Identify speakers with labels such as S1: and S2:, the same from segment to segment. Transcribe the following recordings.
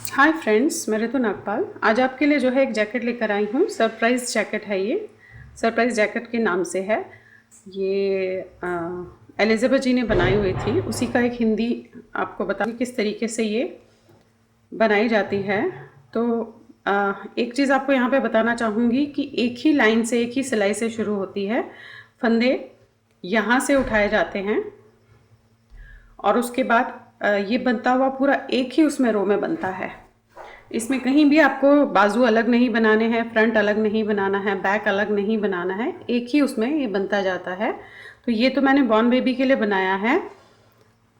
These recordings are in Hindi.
S1: हाय फ्रेंड्स, मैं ऋतु नागपाल आज आपके लिए जो है एक जैकेट लेकर आई हूँ। सरप्राइज़ जैकेट है ये। सरप्राइज़ जैकेट के नाम से है ये। एलिजाबेथ जी ने बनाई हुई थी, उसी का एक हिंदी आपको बता कि किस तरीके से ये बनाई जाती है। तो एक चीज़ आपको यहाँ पे बताना चाहूँगी कि एक ही लाइन से, एक ही सिलाई से शुरू होती है। फंदे यहाँ से उठाए जाते हैं और उसके बाद ये बनता हुआ पूरा एक ही उसमें रो में बनता है। इसमें कहीं भी आपको बाजू अलग नहीं बनाने हैं, फ्रंट अलग नहीं बनाना है, बैक अलग नहीं बनाना है, एक ही उसमें ये बनता जाता है। तो ये तो मैंने बॉर्न बेबी के लिए बनाया है।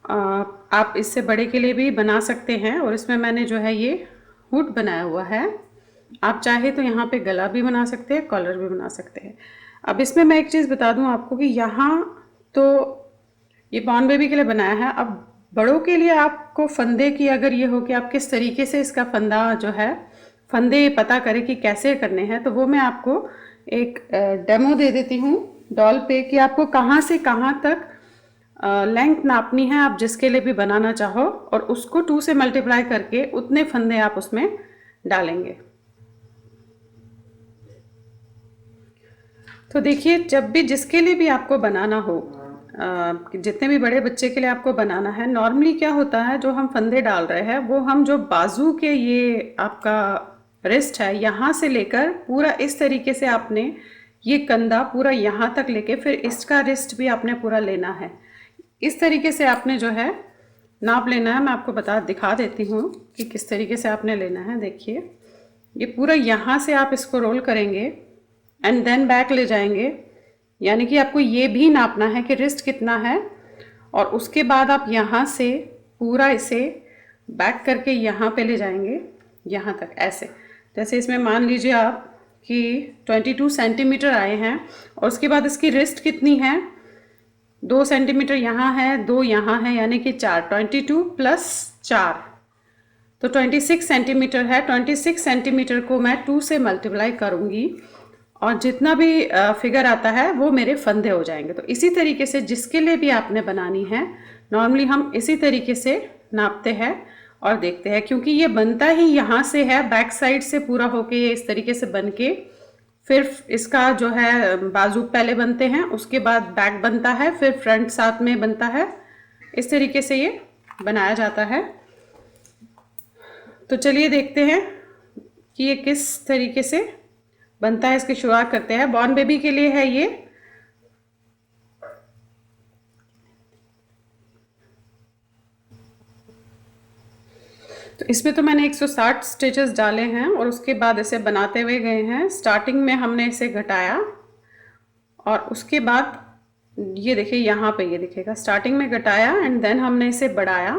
S1: आप इससे बड़े के लिए भी बना सकते हैं। और इसमें मैंने जो है ये हुड बनाया हुआ है। आप चाहे तो यहाँ पे गला भी बना सकते हैं, कॉलर भी बना सकते हैं। अब इसमें मैं एक चीज़ बता दूँ आपको कि यहाँ तो ये बॉर्न बेबी के लिए बनाया है। अब बड़ों के लिए आपको फंदे की अगर ये हो कि आप किस तरीके से इसका फंदा जो है, फंदे पता करें कि कैसे करने हैं, तो वो मैं आपको एक डेमो दे देती हूँ डॉल पे कि आपको कहाँ से कहाँ तक लेंथ नापनी है। आप जिसके लिए भी बनाना चाहो और उसको 2 से मल्टीप्लाई करके उतने फंदे आप उसमें डालेंगे। तो देखिए, जब भी जिसके लिए भी आपको बनाना हो, जितने भी बड़े बच्चे के लिए आपको बनाना है, नॉर्मली क्या होता है, जो हम फंदे डाल रहे हैं वो हम जो बाजू के ये आपका रिस्ट है, यहाँ से लेकर पूरा इस तरीके से आपने ये कंधा पूरा यहाँ तक लेके फिर इसका रिस्ट भी आपने पूरा लेना है। इस तरीके से आपने जो है नाप लेना है। मैं आपको दिखा देती हूँ कि किस तरीके से आपने लेना है। देखिए, ये पूरा यहाँ से आप इसको रोल करेंगे एंड देन बैक ले जाएंगे। यानी कि आपको ये भी नापना है कि रिस्ट कितना है, और उसके बाद आप यहाँ से पूरा इसे बैक करके यहाँ पे ले जाएंगे, यहाँ तक ऐसे। जैसे इसमें मान लीजिए आप कि 22 सेंटीमीटर आए हैं, और उसके बाद इसकी रिस्ट कितनी है, 2 सेंटीमीटर यहाँ है, 2 यहाँ है, यानी कि 4, 22 प्लस 4 तो 26 सेंटीमीटर है। 26 सेंटीमीटर को मैं 2 से मल्टीप्लाई करूँगी और जितना भी फिगर आता है वो मेरे फंदे हो जाएंगे। तो इसी तरीके से जिसके लिए भी आपने बनानी है, नॉर्मली हम इसी तरीके से नापते हैं और देखते हैं, क्योंकि ये बनता ही यहाँ से है, बैक साइड से पूरा होके ये इस तरीके से बन के फिर इसका जो है बाजू पहले बनते हैं, उसके बाद बैक बनता है, फिर फ्रंट साथ में बनता है। इस तरीके से ये बनाया जाता है। तो चलिए देखते हैं कि ये किस तरीके से बनता है। इसकी शुरुआत करते हैं। बॉर्न बेबी के लिए है ये। तो इसमें तो मैंने 160 स्टिचेस डाले हैं और उसके बाद इसे बनाते हुए गए हैं। स्टार्टिंग में हमने इसे घटाया और उसके बाद ये देखिए यहाँ पे ये दिखेगा, स्टार्टिंग में घटाया एंड देन हमने इसे बढ़ाया,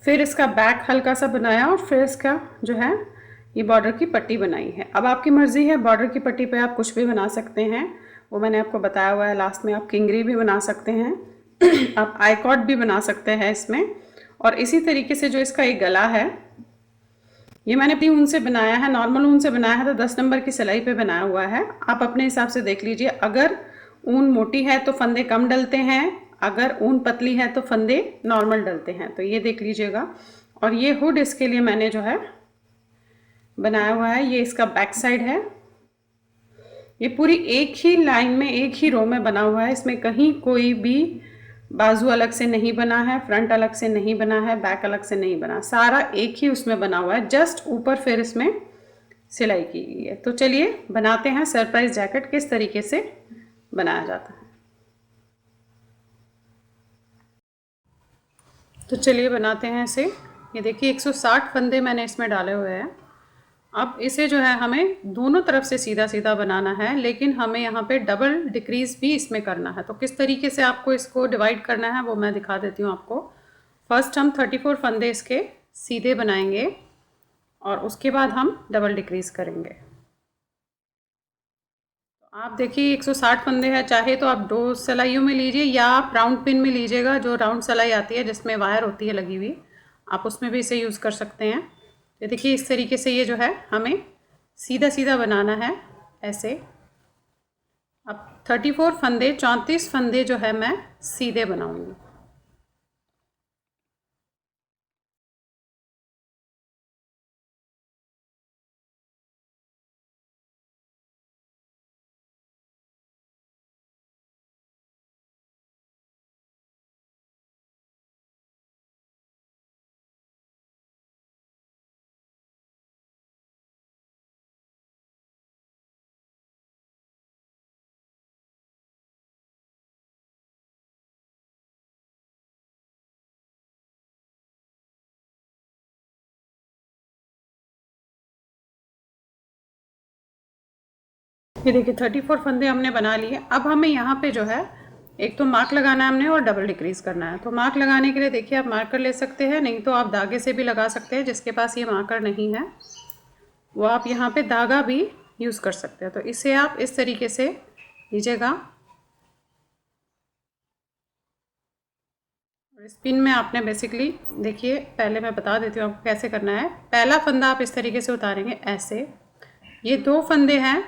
S1: फिर इसका बैक हल्का सा बनाया और फिर इसका जो है ये बॉर्डर की पट्टी बनाई है। अब आपकी मर्ज़ी है, बॉर्डर की पट्टी पे आप कुछ भी बना सकते हैं, वो मैंने आपको बताया हुआ है लास्ट में। आप किंगरी भी बना सकते हैं आप आईकॉट भी बना सकते हैं इसमें। और इसी तरीके से जो इसका एक गला है, ये मैंने अपनी ऊन से बनाया है, नॉर्मल ऊन से बनाया है, तो 10 नंबर की सिलाई पे बनाया हुआ है। आप अपने हिसाब से देख लीजिए। अगर ऊन मोटी है तो फंदे कम डलते हैं, अगर ऊन पतली है तो फंदे नॉर्मल डलते हैं, तो ये देख लीजिएगा। और ये हुड इसके लिए मैंने जो है बनाया हुआ है, ये इसका बैक साइड है। ये पूरी एक ही लाइन में, एक ही रो में बना हुआ है। इसमें कहीं कोई भी बाजू अलग से नहीं बना है, फ्रंट अलग से नहीं बना है, बैक अलग से नहीं बना, सारा एक ही उसमें बना हुआ है। जस्ट ऊपर फिर इसमें सिलाई की गई है। तो चलिए बनाते हैं सरप्राइज जैकेट किस तरीके से बनाया जाता है। तो चलिए बनाते हैं इसे। ये देखिए 160 फंदे मैंने इसमें डाले हुए हैं। अब इसे जो है हमें दोनों तरफ से सीधा सीधा बनाना है, लेकिन हमें यहाँ पे डबल डिक्रीज भी इसमें करना है। तो किस तरीके से आपको इसको डिवाइड करना है वो मैं दिखा देती हूँ आपको। फर्स्ट हम 34 फंदे इसके सीधे बनाएंगे और उसके बाद हम डबल डिक्रीज करेंगे। तो आप देखिए 160 फंदे हैं, चाहे तो आप 2 सिलाइयों में लीजिए या आप राउंड पिन में लीजिएगा, जो राउंड सिलाई आती है जिसमें वायर होती है लगी हुई, आप उसमें भी इसे यूज़ कर सकते हैं। ये देखिए इस तरीके से ये जो है हमें सीधा सीधा बनाना है ऐसे। अब 34 फंदे, 34 फंदे जो है मैं सीधे बनाऊंगी। ये देखिए 34 फंदे हमने बना लिए। अब हमें यहाँ पे जो है एक तो मार्क लगाना है हमने और डबल डिक्रीज़ करना है। तो मार्क लगाने के लिए देखिए आप मार्कर ले सकते हैं, नहीं तो आप धागे से भी लगा सकते हैं। जिसके पास ये मार्कर नहीं है वो आप यहाँ पे धागा भी यूज़ कर सकते हैं। तो इसे आप इस तरीके से लीजिएगा और इस पिन में आपने बेसिकली देखिए, पहले मैं बता देती हूँ आपको कैसे करना है। पहला फंदा आप इस तरीके से उतारेंगे ऐसे। ये 2 फंदे हैं,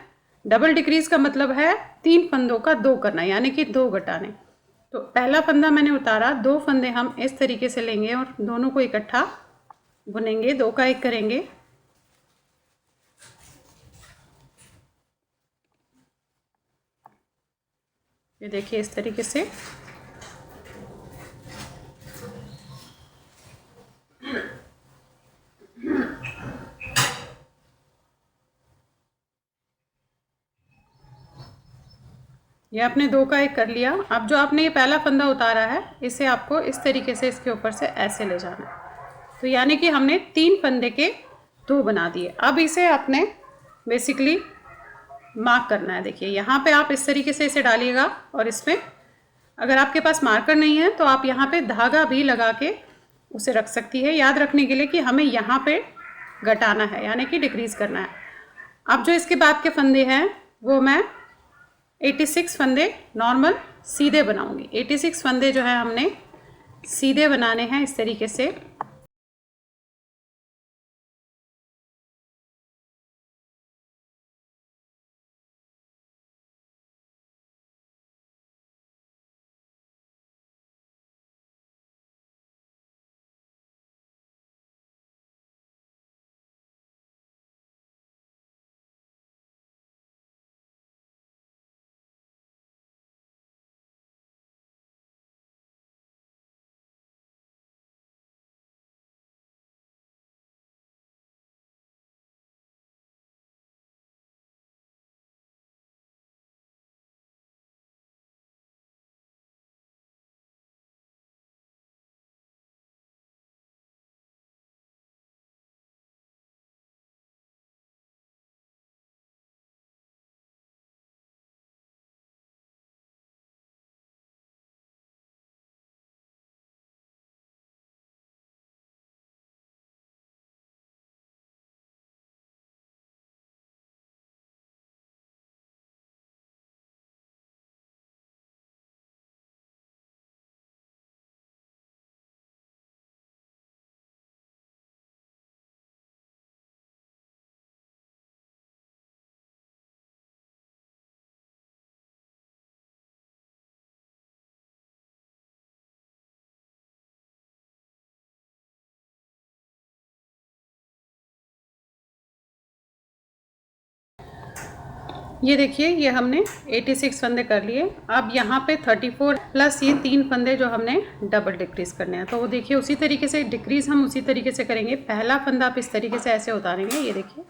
S1: डबल डिक्रीज़ का मतलब है 3 फंदों का 2 करना, यानी कि 2 घटाने। तो पहला फंदा मैंने उतारा, 2 फंदे हम इस तरीके से लेंगे और दोनों को इकट्ठा बुनेंगे, 2 का 1 करेंगे। ये देखिए इस तरीके से। ये आपने 2 का 1 कर लिया। अब जो आपने ये पहला फंदा उतारा है इसे आपको इस तरीके से इसके ऊपर से ऐसे ले जाना है। तो यानी कि हमने 3 फंदे के 2 बना दिए। अब इसे आपने बेसिकली मार्क करना है। देखिए यहाँ पे आप इस तरीके से इसे डालिएगा और इसमें अगर आपके पास मार्कर नहीं है तो आप यहाँ पे धागा भी लगा के उसे रख सकती है, याद रखने के लिए कि हमें यहाँ पे घटाना है, यानी कि डिक्रीज़ करना है। अब जो इसके बाद के फंदे हैं वो मैं 86 फंदे नॉर्मल सीधे बनाऊंगी। 86 फंदे जो है हमने सीधे बनाने हैं इस तरीके से। ये देखिए ये हमने 86 फंदे कर लिए। अब यहाँ पे 34 प्लस ये 3 फंदे जो हमने डबल डिक्रीज़ करने हैं। तो वो देखिए उसी तरीके से डिक्रीज़ हम उसी तरीके से करेंगे। पहला फंदा आप इस तरीके से ऐसे उतारेंगे, ये देखिए,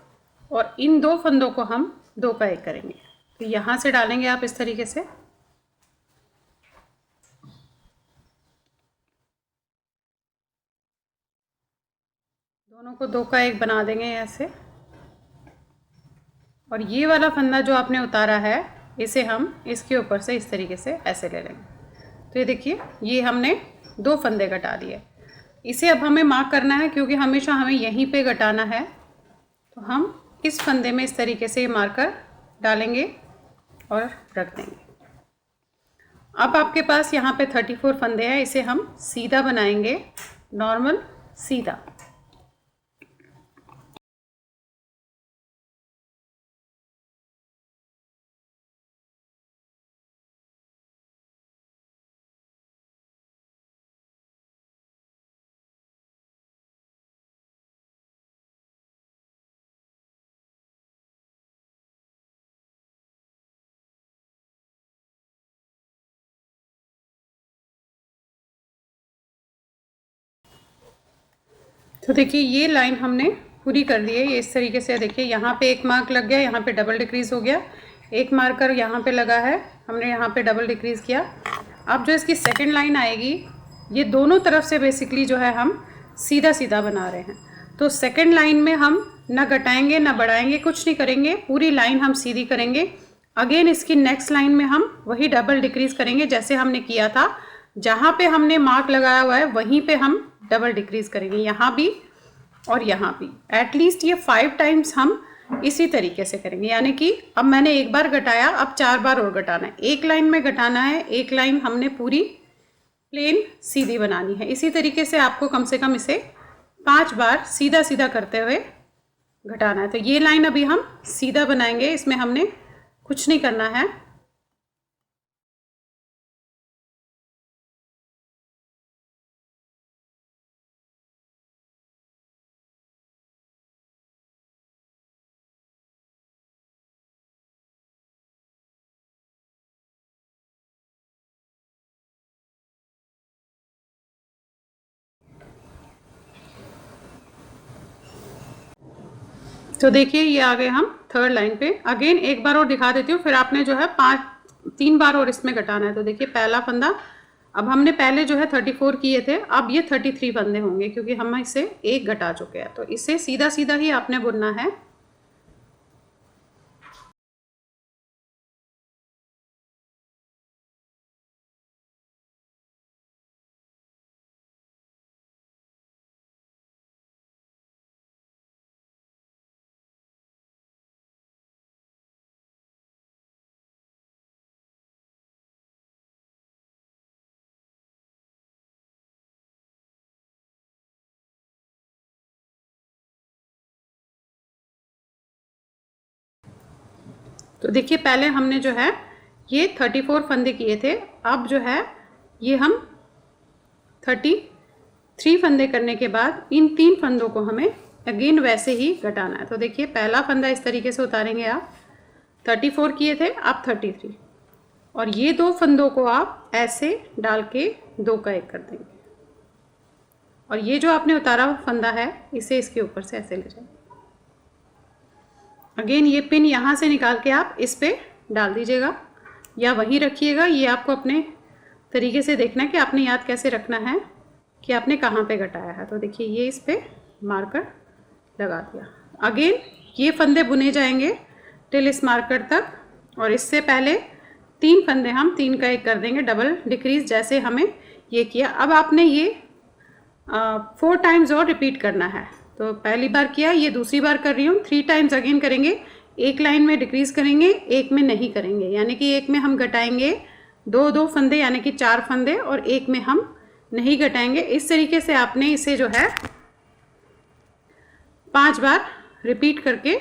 S1: और इन 2 फंदों को हम 2 का 1 करेंगे। तो यहाँ से डालेंगे आप इस तरीके से, दोनों को 2 का 1 बना देंगे ऐसे। और ये वाला फंदा जो आपने उतारा है इसे हम इसके ऊपर से इस तरीके से ऐसे ले लेंगे। तो ये देखिए ये हमने 2 फंदे घटा दिए। इसे अब हमें मार्क करना है क्योंकि हमेशा हमें यहीं पे घटाना है। तो हम इस फंदे में इस तरीके से मार्कर डालेंगे और रख देंगे। अब आपके पास यहाँ पे 34 फंदे हैं, इसे हम सीधा बनाएंगे, नॉर्मल सीधा। तो देखिए ये लाइन हमने पूरी कर दी है। ये इस तरीके से देखिए यहाँ पे एक मार्क लग गया, यहाँ पे डबल डिक्रीज़ हो गया, एक मार्कर यहाँ पे लगा है, हमने यहाँ पे डबल डिक्रीज़ किया। अब जो इसकी सेकंड लाइन आएगी ये दोनों तरफ से बेसिकली जो है हम सीधा सीधा बना रहे हैं। तो सेकंड लाइन में हम ना घटाएंगे ना बढ़ाएंगे, कुछ नहीं करेंगे, पूरी लाइन हम सीधी करेंगे। अगेन इसकी नेक्स्ट लाइन में हम वही डबल डिक्रीज करेंगे जैसे हमने किया था। जहाँ पे हमने मार्क लगाया हुआ है वहीं पे हम डबल डिक्रीज करेंगे, यहाँ भी और यहाँ भी। एटलीस्ट ये 5 टाइम्स हम इसी तरीके से करेंगे, यानी कि अब मैंने एक बार घटाया, अब 4 बार और घटाना है। एक लाइन में घटाना है, एक लाइन हमने पूरी प्लेन सीधी बनानी है। इसी तरीके से आपको कम से कम इसे 5 बार सीधा सीधा करते हुए घटाना है। तो ये लाइन अभी हम सीधा बनाएंगे, इसमें हमने कुछ नहीं करना है। तो देखिए ये आ गए हम थर्ड लाइन पे। अगेन एक बार और दिखा देती हूँ, फिर आपने जो है 3 बार और इसमें घटाना है। तो देखिए पहला फंदा, अब हमने पहले जो है 34 किए थे, अब ये 33 फंदे होंगे क्योंकि हम इसे एक घटा चुके हैं। तो इसे सीधा सीधा ही आपने बुनना है। तो देखिए पहले हमने जो है ये 34 फंदे किए थे, अब जो है ये हम 33 फंदे करने के बाद इन 3 फंदों को हमें अगेन वैसे ही घटाना है। तो देखिए पहला फंदा इस तरीके से उतारेंगे आप, 34 किए थे, अब 33, और ये 2 फंदों को आप ऐसे डाल के 2 का 1 कर देंगे, और ये जो आपने उतारा हुआ फंदा है इसे इसके ऊपर से ऐसे ले जाएंगे। अगेन ये पिन यहाँ से निकाल के आप इस पे डाल दीजिएगा या वहीं रखिएगा। ये आपको अपने तरीके से देखना है कि आपने याद कैसे रखना है कि आपने कहाँ पे घटाया है। तो देखिए ये इस पे मार्कर लगा दिया। अगेन ये फंदे बुने जाएंगे टिल इस मार्कर तक, और इससे पहले 3 फंदे हम 3 का 1 कर देंगे डबल डिक्रीज, जैसे हमें ये किया। अब आपने ये 4 टाइम्स और रिपीट करना है। तो पहली बार किया, ये दूसरी बार कर रही हूँ, 3 टाइम्स अगेन करेंगे। एक लाइन में डिक्रीज करेंगे, एक में नहीं करेंगे, यानी कि एक में हम घटाएंगे 2 फंदे यानी कि 4 फंदे, और एक में हम नहीं घटाएंगे। इस तरीके से आपने इसे जो है 5 बार रिपीट करके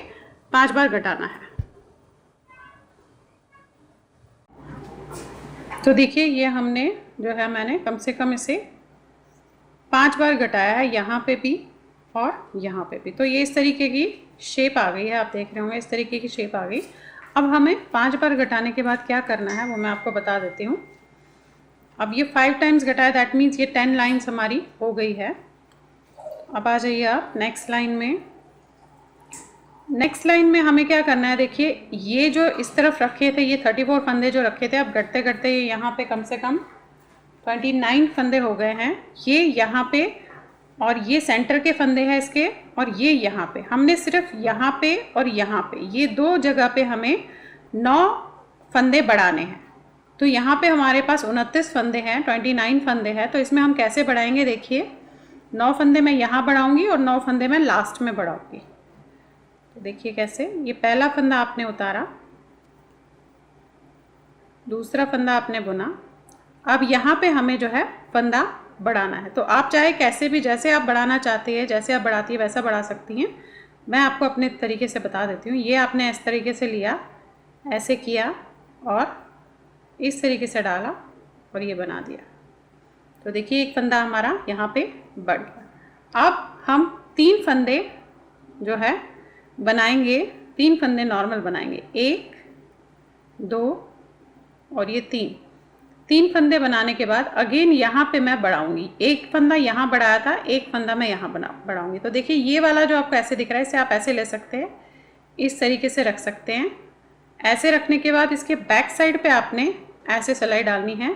S1: 5 बार घटाना है। तो देखिए ये हमने जो है मैंने कम से कम इसे 5 बार घटाया है, यहाँ पे भी और यहाँ पे भी। तो ये इस तरीके की शेप आ गई है, आप देख रहे होंगे इस तरीके की शेप आ गई। अब हमें 5 बार घटाने के बाद क्या करना है वो मैं आपको बता देती हूँ। अब ये 5 टाइम्स घटाया, दैट मीन्स ये 10 लाइन्स हमारी हो गई है। अब आ जाइए आप नेक्स्ट लाइन में। नेक्स्ट लाइन में हमें क्या करना है, देखिए ये जो इस तरफ रखे थे, ये 34 फंदे जो रखे थे, अब घटते घटते यहाँ पे कम से कम 29 फंदे हो गए हैं। ये यहाँ पे, और ये सेंटर के फंदे हैं इसके, और ये यहाँ पे हमने सिर्फ यहाँ पे और यहाँ पे ये 2 जगह पे हमें 9 फंदे बढ़ाने हैं। तो यहाँ पे हमारे पास 29 फंदे हैं, 29 फंदे हैं। तो इसमें हम कैसे बढ़ाएंगे, देखिए 9 फंदे मैं यहाँ बढ़ाऊँगी और 9 फंदे मैं लास्ट में बढ़ाऊँगी। तो देखिए कैसे, ये पहला फंदा आपने उतारा, दूसरा फंदा आपने बुना, अब यहाँ पे हमें जो है फंदा बढ़ाना है। तो आप चाहे कैसे भी, जैसे आप बढ़ाना चाहती है, जैसे आप बढ़ाती है वैसा बढ़ा सकती हैं। मैं आपको अपने तरीके से बता देती हूँ। ये आपने इस तरीके से लिया, ऐसे किया और इस तरीके से डाला और ये बना दिया। तो देखिए एक फंदा हमारा यहाँ पे बढ़ गया। अब हम 3 फंदे जो है बनाएंगे, 3 फंदे नॉर्मल बनाएंगे, 1 2 और ये 3 फंदे बनाने के बाद अगेन यहाँ पे मैं बढ़ाऊंगी। एक फंदा यहाँ बढ़ाया था, एक फंदा मैं यहाँ बढ़ाऊंगी। तो देखिए ये वाला जो आपको ऐसे दिख रहा है, इसे आप ऐसे ले सकते हैं, इस तरीके से रख सकते हैं। ऐसे रखने के बाद इसके बैक साइड पे आपने ऐसे सिलाई डालनी है,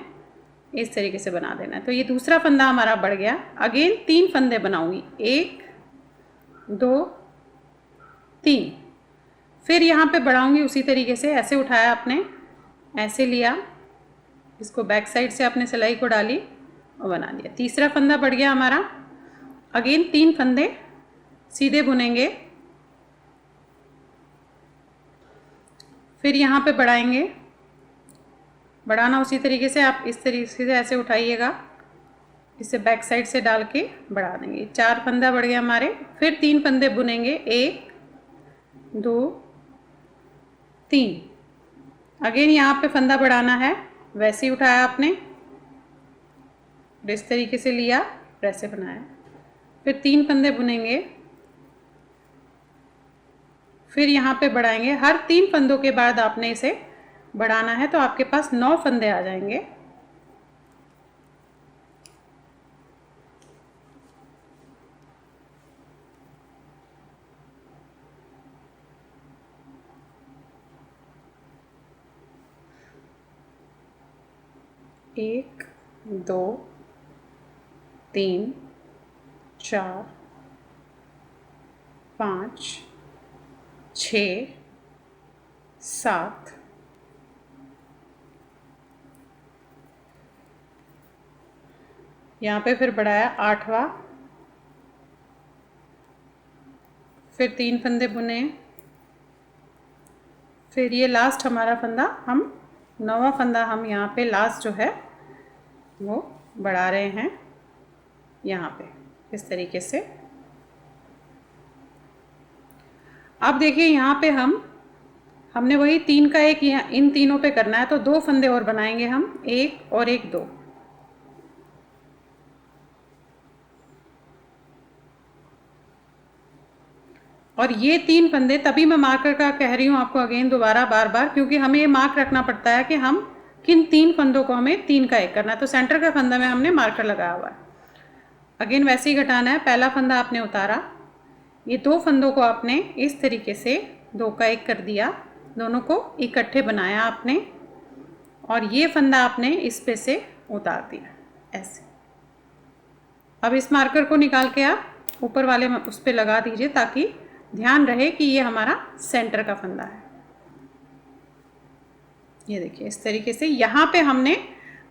S1: इस तरीके से बना देना है। तो ये दूसरा फंदा हमारा बढ़ गया। अगेन 3 फंदे बनाऊंगी, 1 2 3। फिर यहाँ पे बढ़ाऊंगी उसी तरीके से, ऐसे उठाया आपने, ऐसे लिया, इसको बैक साइड से आपने सिलाई को डाली और बना दिया। तीसरा फंदा बढ़ गया हमारा। अगेन 3 फंदे सीधे बुनेंगे, फिर यहाँ पे बढ़ाएंगे। बढ़ाना उसी तरीके से, आप इस तरीके से ऐसे उठाइएगा, इसे बैक साइड से डाल के बढ़ा देंगे। 4 फंदा बढ़ गया हमारे। फिर 3 फंदे बुनेंगे, 1 2 3। अगेन यहाँ पे फंदा बढ़ाना है, वैसे ही उठाया आपने, इस तरीके से लिया, वैसे बनाया। फिर 3 फंदे बुनेंगे, फिर यहाँ पे बढ़ाएंगे। हर 3 फंदों के बाद आपने इसे बढ़ाना है, तो आपके पास 9 फंदे आ जाएंगे। एक 2 3 4 5 6 7 यहाँ पे फिर बढ़ाया 8वां, फिर 3 फंदे बुने, फिर ये लास्ट हमारा फंदा, हम 9वां फंदा हम यहाँ पे लास्ट जो है वो बढ़ा रहे हैं यहाँ पे इस तरीके से। अब देखिए यहाँ पे हमने वही 3 का एक यहाँ इन तीनों पे करना है, तो 2 फंदे और बनाएंगे हम, 1 और 1 2। और ये 3 फंदे तभी मैं मार्कर का कह रही हूँ आपको अगेन दोबारा बार बार, क्योंकि हमें ये मार्क रखना पड़ता है कि हम किन 3 फंदों को हमें 3 का 1 करना है। तो सेंटर का फंदा में हमने मार्कर लगाया हुआ है। अगेन वैसे ही घटाना है। पहला फंदा आपने उतारा, ये 2 फंदों को आपने इस तरीके से 2 का 1 कर दिया, दोनों को इकट्ठे बनाया आपने, और ये फंदा आपने इस पे से उतार दिया ऐसे। अब इस मार्कर को निकाल के आप ऊपर वाले उस पर लगा दीजिए, ताकि ध्यान रहे कि ये हमारा सेंटर का फंदा है। ये देखिए इस तरीके से यहाँ पे हमने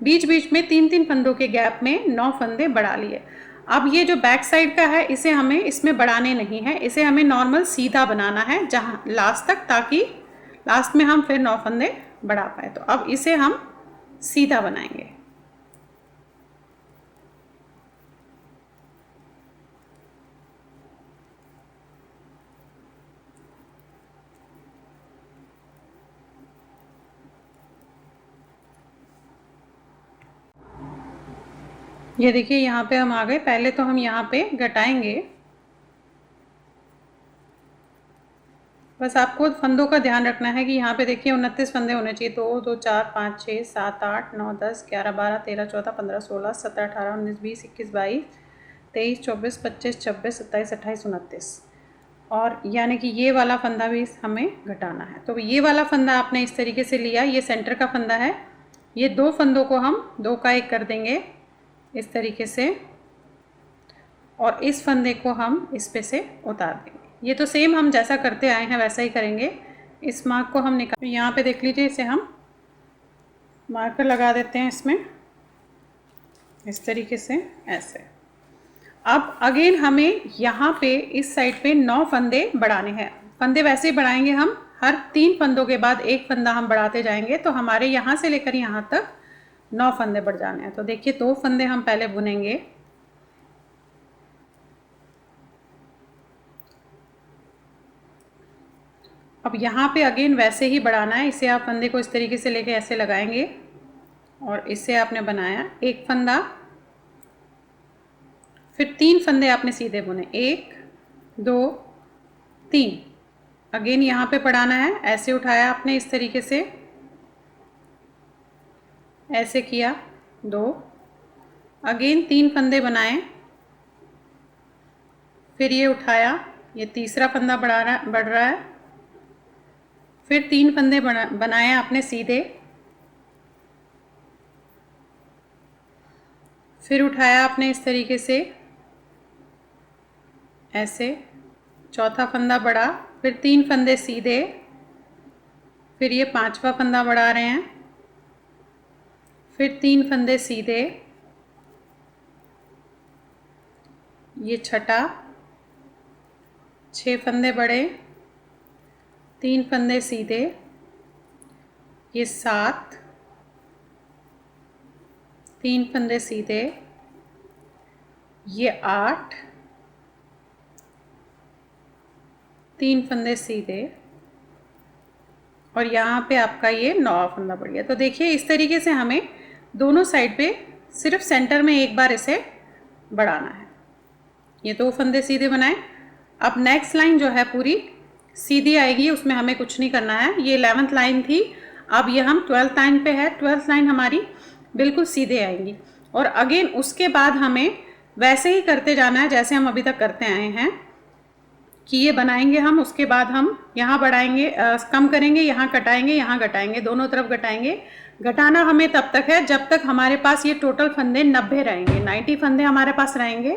S1: बीच बीच में 3-3 फंदों के गैप में 9 फंदे बढ़ा लिए। अब ये जो बैक साइड का है, इसे हमें इसमें बढ़ाने नहीं है, इसे हमें नॉर्मल सीधा बनाना है जहाँ लास्ट तक, ताकि लास्ट में हम फिर 9 फंदे बढ़ा पाए। तो अब इसे हम सीधा बनाएंगे। ये देखिए यहाँ पे हम आ गए। पहले तो हम यहाँ पे घटाएंगे, बस आपको फंदों का ध्यान रखना है कि यहाँ पे देखिए 29 फंदे होने चाहिए। 2 2 4 5 6 7 8 9 10 11 12 13 14 15 16 17 18 19 20 21 22 23 24 25 26 27 28 29, और यानी कि ये वाला फंदा भी हमें घटाना है। तो ये वाला फंदा आपने इस तरीके से लिया, ये सेंटर का फंदा है। ये 2 फंदों को हम 2 का 1 कर देंगे इस तरीके से, और इस फंदे को हम इस पे से उतार देंगे। ये तो सेम हम जैसा करते आए हैं वैसा ही करेंगे। इस मार्क को हम निकाल, यहाँ पे देख लीजिए, इसे हम मार्कर लगा देते हैं इसमें इस तरीके से ऐसे। अब अगेन हमें यहाँ पे इस साइड पे 9 फंदे बढ़ाने हैं। फंदे वैसे ही बढ़ाएंगे हम, हर 3 फंदों के बाद 1 फंदा हम बढ़ाते जाएंगे, तो हमारे यहाँ से लेकर यहाँ तक 9 फंदे बढ़ जाने हैं। तो देखिए 2 फंदे हम पहले बुनेंगे, अब यहाँ पे अगेन वैसे ही बढ़ाना है। इसे आप फंदे को इस तरीके से लेके ऐसे लगाएंगे, और इससे आपने बनाया 1 फंदा, फिर 3 फंदे आपने सीधे बुने, 1 2 3। अगेन यहाँ पे बढ़ाना है, ऐसे उठाया आपने इस तरीके से, ऐसे किया 2, अगेन 3 फंदे बनाए, फिर ये उठाया, ये तीसरा फंदा बढ़ रहा है, फिर 3 फंदे बनाए आपने सीधे, फिर उठाया आपने इस तरीके से ऐसे, चौथा फंदा बढ़ा, फिर 3 फंदे सीधे, फिर ये 5वां फंदा बढ़ा रहे हैं, फिर 3 फंदे सीधे, ये छठा, 6 फंदे बढ़े, 3 फंदे सीधे, ये 7, 3 फंदे सीधे, ये 8, 3 फंदे सीधे, और यहाँ पे आपका ये 9वां फंदा बढ़ गया। तो देखिए इस तरीके से हमें दोनों साइड पे सिर्फ सेंटर में एक बार इसे बढ़ाना है। ये 2 फंदे सीधे बनाए। अब नेक्स्ट लाइन जो है पूरी सीधी आएगी, उसमें हमें कुछ नहीं करना है। ये 11th लाइन थी, अब ये हम 12th लाइन पे है। 12th लाइन हमारी बिल्कुल सीधे आएंगी, और अगेन उसके बाद हमें वैसे ही करते जाना है जैसे हम अभी तक करते आए हैं कि ये बनाएंगे हम, उसके बाद हम यहाँ बढ़ाएंगे, कम करेंगे, यहाँ घटाएंगे, यहाँ घटाएंगे, दोनों तरफ घटाएंगे। घटाना हमें तब तक है जब तक हमारे पास ये टोटल फंदे 90 रहेंगे, 90 फंदे हमारे पास रहेंगे,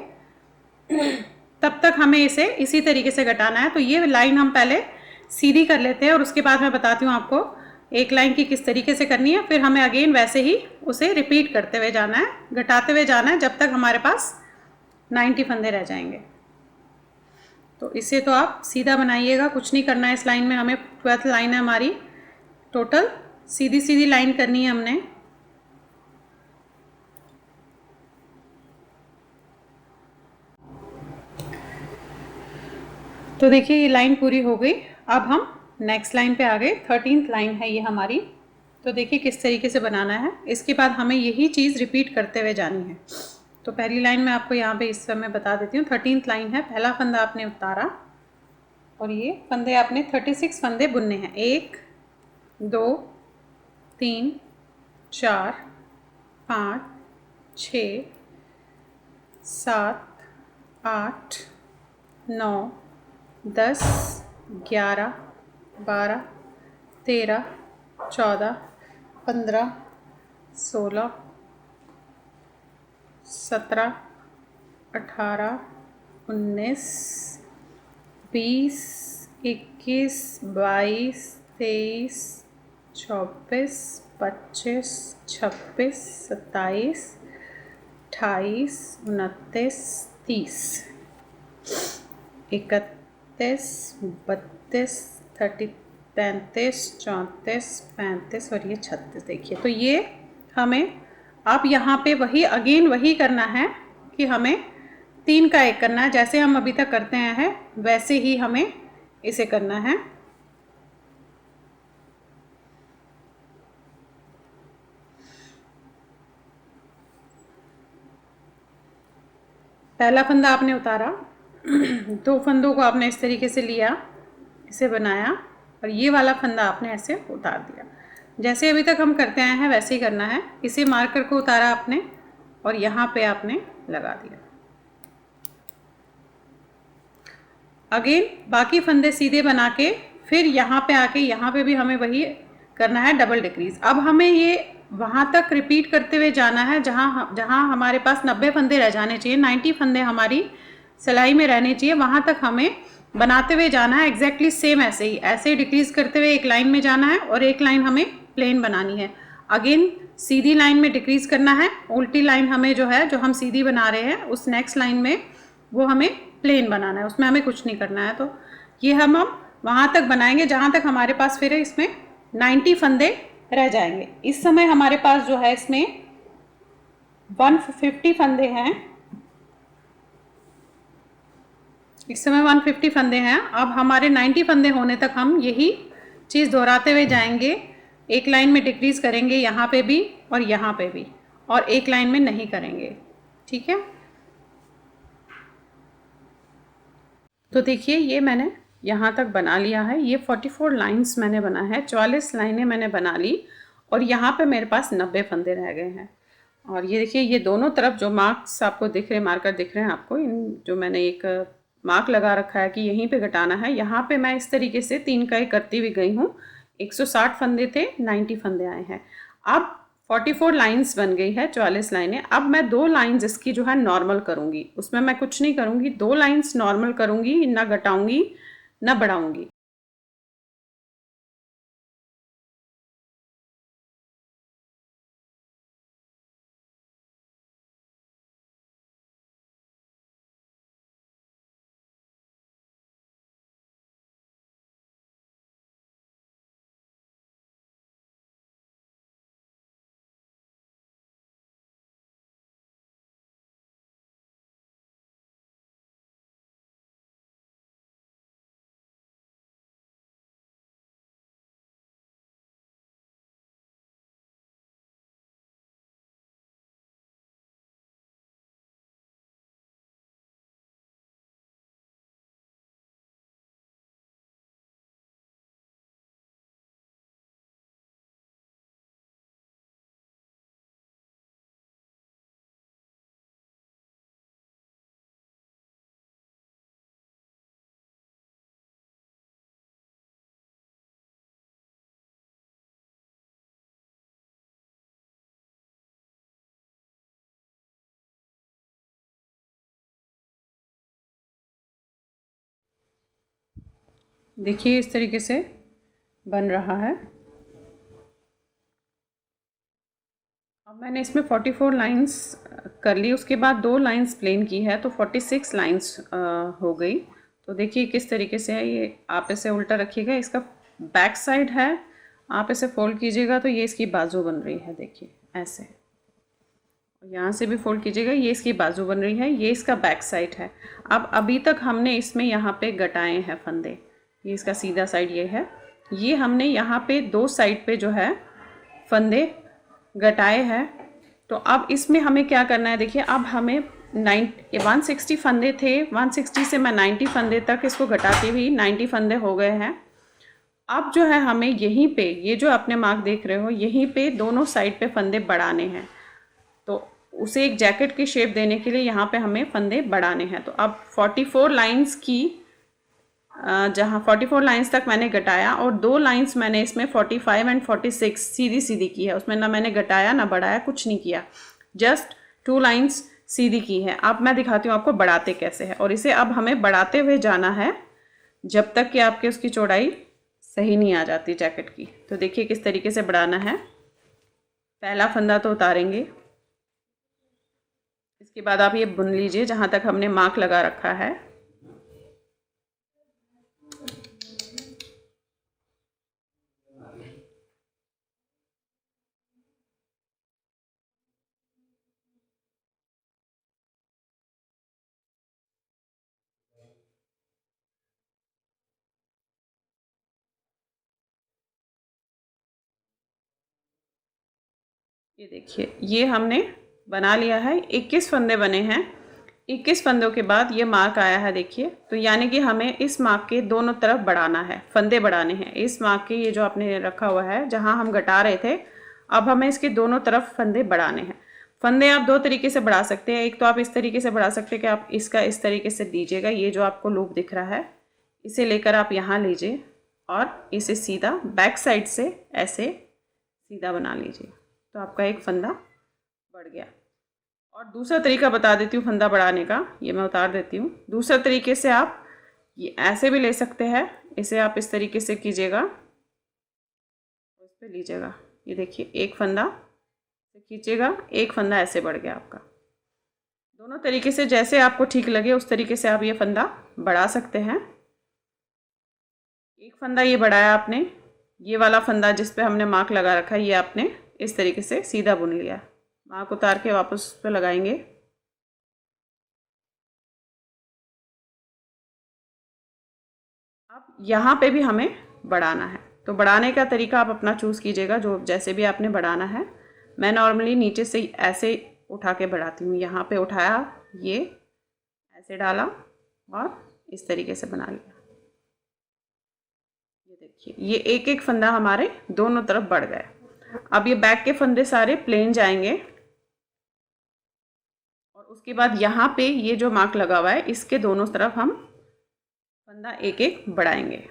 S1: तब तक हमें इसे इसी तरीके से घटाना है। तो ये लाइन हम पहले सीधी कर लेते हैं और उसके बाद मैं बताती हूँ आपको एक लाइन की किस तरीके से करनी है। फिर हमें अगेन वैसे ही उसे रिपीट करते हुए जाना है, घटाते हुए जाना है जब तक हमारे पास 90 फंदे रह जाएंगे। तो इसे तो आप सीधा बनाइएगा, कुछ नहीं करना है इस लाइन में। हमें 12th लाइन है हमारी, टोटल सीधी सीधी लाइन करनी है हमने। तो देखिए ये लाइन पूरी हो गई। अब हम नेक्स्ट लाइन पे आ गए, 13th लाइन है ये हमारी। तो देखिए किस तरीके से बनाना है। इसके बाद हमें यही चीज़ रिपीट करते हुए जानी है। तो पहली लाइन मैं आपको यहाँ पे इस समय बता देती हूँ। 13th लाइन है, पहला फंदा आपने उतारा और ये फंदे आपने 36 फंदे बुनने हैं। 1 2 3 4 5 6 7 8 9 10 11 12 13 14 15 16 17 18 19 20 21 22 23 24 25 26 27 28 29 30 31 32 33 34 35 और ये 36। देखिए तो ये हमें अब यहाँ पे वही अगेन वही करना है कि हमें 3 का 1 करना है, जैसे हम अभी तक करते हैं वैसे ही हमें इसे करना है। पहला फंदा आपने उतारा, 2 फंदों को आपने इस तरीके से लिया, इसे बनाया, और ये वाला फंदा आपने ऐसे उतार दिया। जैसे अभी तक हम करते आए हैं वैसे ही करना है। इसे मार्कर को उतारा आपने और यहाँ पे आपने लगा दिया। अगेन बाकी फंदे सीधे बना के फिर यहाँ पे आके यहाँ पे भी हमें वही करना है, डबल डिक्रीज। अब हमें ये वहाँ तक रिपीट करते हुए जाना है जहाँ हमारे पास 90 फंदे रह जाने चाहिए, 90 फंदे हमारी सिलाई में रहने चाहिए, वहाँ तक हमें बनाते हुए जाना है। एग्जैक्टली सेम ऐसे ही डिक्रीज करते हुए एक लाइन में जाना है और एक लाइन हमें प्लेन बनानी है। अगेन सीधी लाइन में डिक्रीज करना है, उल्टी लाइन हमें जो है जो हम सीधी बना रहे हैं उस नेक्स्ट लाइन में वो हमें प्लेन बनाना है, उसमें हमें कुछ नहीं करना है। तो ये हम वहाँ तक बनाएंगे जहाँ तक हमारे पास फिर इसमें 90 फंदे रह जाएंगे। इस समय हमारे पास जो है इसमें 150 फंदे हैं, इस समय 150 फंदे हैं। अब हमारे 90 फंदे होने तक हम यही चीज़ दोहराते हुए जाएंगे। एक लाइन में डिक्रीज करेंगे यहाँ पे भी और यहाँ पे भी, और एक लाइन में नहीं करेंगे, ठीक है। तो देखिए ये मैंने यहाँ तक बना लिया है। ये 44 लाइंस मैंने बना है, 44 लाइनें मैंने बना ली और यहाँ पे मेरे पास 90 फंदे रह गए हैं। और ये देखिए ये दोनों तरफ जो मार्क्स आपको दिख रहे हैं, मार्कर दिख रहे हैं आपको, इन जो मैंने एक मार्क लगा रखा है कि यहीं पे घटाना है, यहाँ पे मैं इस तरीके से 3 का 1 करती हुई गई हूँ। 160 फंदे थे, 90 फंदे आए हैं। अब 44 लाइंस बन गई है, 44 लाइनें। अब मैं 2 लाइंस इसकी जो है नॉर्मल करूँगी, उसमें मैं कुछ नहीं करूँगी, 2 लाइंस नॉर्मल करूँगी, ना घटाऊँगी ना बढ़ाऊँगी। देखिए इस तरीके से बन रहा है। अब मैंने इसमें 44 लाइंस कर ली, उसके बाद 2 लाइंस प्लेन की है तो 46 लाइंस हो गई। तो देखिए किस तरीके से है ये, आप इसे उल्टा रखिएगा, इसका बैक साइड है, आप इसे फोल्ड कीजिएगा तो ये इसकी बाजू बन रही है, देखिए ऐसे। यहाँ से भी फोल्ड कीजिएगा, ये इसकी बाजू बन रही है, ये इसका बैक साइड है। अब अभी तक हमने इसमें यहाँ पे गटाए हैं फंदे, ये इसका सीधा साइड ये है, ये हमने यहाँ पे 2 साइड पे जो है फंदे गटाए हैं। तो अब इसमें हमें क्या करना है, देखिए अब हमें 160 फंदे थे, 160 से मैं 90 फंदे तक इसको घटाती हुई 90 फंदे हो गए हैं। अब जो है हमें यहीं पे, ये जो आपने मार्क देख रहे हो, यहीं पे दोनों साइड पे फंदे बढ़ाने हैं। तो उसे एक जैकेट की शेप देने के लिए यहाँ पे हमें फंदे बढ़ाने हैं। तो अब 44 लाइंस की जहाँ 44 लाइंस तक मैंने घटाया और 2 लाइंस मैंने इसमें 45 एंड 46 सीधी सीधी की है, उसमें ना मैंने घटाया ना बढ़ाया, कुछ नहीं किया, जस्ट 2 लाइंस सीधी की है। अब मैं दिखाती हूँ आपको बढ़ाते कैसे है, और इसे अब हमें बढ़ाते हुए जाना है जब तक कि आपके उसकी चौड़ाई सही नहीं आ जाती जैकेट की। तो देखिए किस तरीके से बढ़ाना है। पहला फंदा तो उतारेंगे, इसके बाद आप ये बुन लीजिए जहाँ तक हमने मार्क लगा रखा है। ये देखिए ये हमने बना लिया है, 21 फंदे बने हैं। 21 फंदों के बाद ये मार्क आया है, देखिए। तो यानी कि हमें इस मार्क के दोनों तरफ बढ़ाना है, फंदे बढ़ाने हैं। इस मार्क के ये जो आपने रखा हुआ है जहाँ हम घटा रहे थे, अब हमें इसके दोनों तरफ फंदे बढ़ाने हैं। फंदे आप 2 तरीके से बढ़ा सकते हैं। एक तो आप इस तरीके से बढ़ा सकते हैं कि आप इसका इस तरीके से लीजिएगा, ये जो आपको लूप दिख रहा है इसे लेकर आप यहाँ लीजिए और इसे सीधा बैक साइड से ऐसे सीधा बना लीजिए, तो आपका एक फंदा बढ़ गया। और दूसरा तरीका बता देती हूँ फंदा बढ़ाने का, ये मैं उतार देती हूँ। दूसरा तरीके से आप ये ऐसे भी ले सकते हैं, इसे आप इस तरीके से कीजिएगा, इस पर लीजिएगा, ये देखिए एक फंदा खींचेगा, एक फंदा ऐसे बढ़ गया आपका। दोनों तरीके से जैसे आपको ठीक लगे उस तरीके से आप ये फंदा बढ़ा सकते हैं। एक फंदा ये बढ़ाया आपने, ये वाला फंदा जिस पे हमने मार्क लगा रखा है ये आपने इस तरीके से सीधा बुन लिया। मार्क उतार के वापस उस पर लगाएंगे। अब यहाँ पे भी हमें बढ़ाना है, तो बढ़ाने का तरीका आप अपना चूज़ कीजिएगा, जो जैसे भी आपने बढ़ाना है। मैं नॉर्मली नीचे से ऐसे उठा के बढ़ाती हूँ, यहाँ पे उठाया, ये ऐसे डाला और इस तरीके से बना लिया। ये देखिए ये एक एक फंदा हमारे दोनों तरफ बढ़ गए। अब ये बैक के फंदे सारे प्लेन जाएंगे और उसके बाद यहाँ पे ये जो मार्क लगा हुआ है इसके दोनों तरफ हम फंदा एक एक बढ़ाएंगे।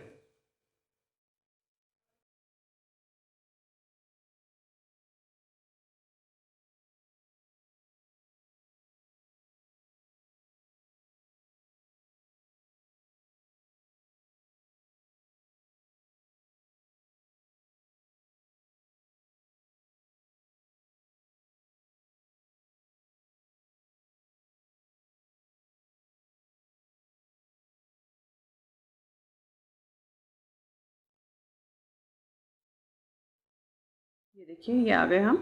S1: ये देखिए ये आ गए हम,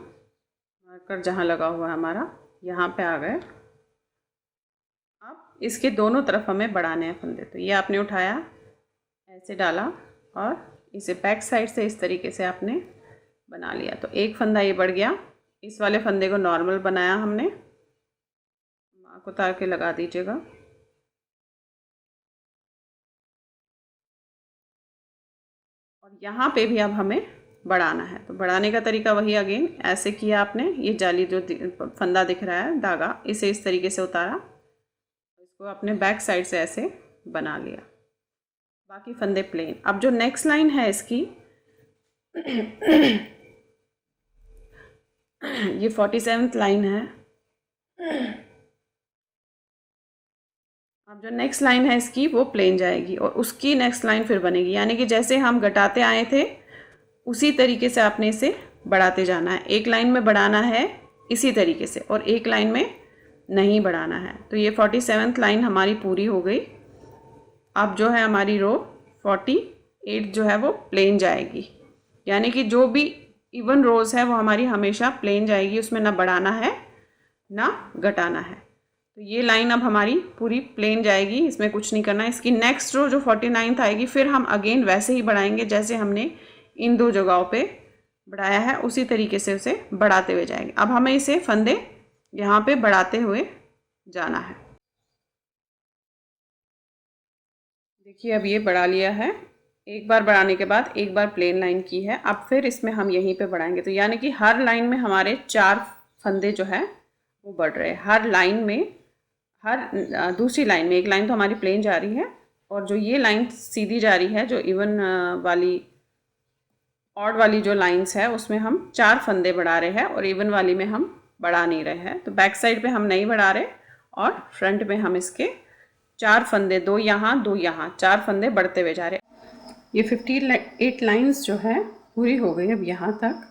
S1: मार्कर जहाँ लगा हुआ है हमारा यहाँ पे आ गए। अब इसके दोनों तरफ हमें बढ़ाने हैं फंदे, तो ये आपने उठाया, ऐसे डाला और इसे बैक साइड से इस तरीके से आपने बना लिया, तो एक फंदा ये बढ़ गया। इस वाले फंदे को नॉर्मल बनाया हमने, मार्क उतार के लगा दीजिएगा। और यहाँ पे भी अब हमें बढ़ाना है, तो बढ़ाने का तरीका वही अगेन ऐसे किया आपने। ये जाली जो फंदा दिख रहा है धागा, इसे इस तरीके से उतारा, इसको अपने बैक साइड से ऐसे बना लिया, बाकी फंदे प्लेन। अब जो नेक्स्ट लाइन है इसकी ये 47th लाइन है। अब जो नेक्स्ट लाइन है इसकी वो प्लेन जाएगी और उसकी नेक्स्ट लाइन फिर बनेगी, यानी कि जैसे हम घटाते आए थे उसी तरीके से आपने इसे बढ़ाते जाना है। एक लाइन में बढ़ाना है इसी तरीके से और एक लाइन में नहीं बढ़ाना है। तो ये 47th लाइन हमारी पूरी हो गई। अब जो है हमारी रो 48 जो है वो प्लेन जाएगी, यानी कि जो भी इवन रोज़ है वो हमारी हमेशा प्लेन जाएगी, उसमें ना बढ़ाना है ना घटाना है। तो ये लाइन अब हमारी पूरी प्लेन जाएगी, इसमें कुछ नहीं करना है। इसकी नेक्स्ट रो जो 49th आएगी फिर हम अगेन वैसे ही बढ़ाएंगे जैसे हमने इन दो जगहों पे बढ़ाया है, उसी तरीके से उसे बढ़ाते हुए जाएंगे। अब हमें इसे फंदे यहाँ पे बढ़ाते हुए जाना है। देखिए अब ये बढ़ा लिया है, एक बार बढ़ाने के बाद एक बार प्लेन लाइन की है। अब फिर इसमें हम यहीं पे बढ़ाएंगे, तो यानी कि हर लाइन में हमारे 4 फंदे जो है वो बढ़ रहे हैं। हर लाइन में, हर दूसरी लाइन में, एक लाइन तो हमारी प्लेन जा रही है और जो ये लाइन सीधी जा रही है, जो इवन वाली ऑड वाली जो लाइंस है उसमें हम 4 फंदे बढ़ा रहे हैं और इवन वाली में हम बढ़ा नहीं रहे हैं। तो बैक साइड पे हम नहीं बढ़ा रहे और फ्रंट में हम इसके 4 फंदे, 2 यहाँ 2 यहाँ, 4 फंदे बढ़ते हुए जा रहे हैं। ये 58 लाइंस जो है पूरी हो गई अब यहाँ तक।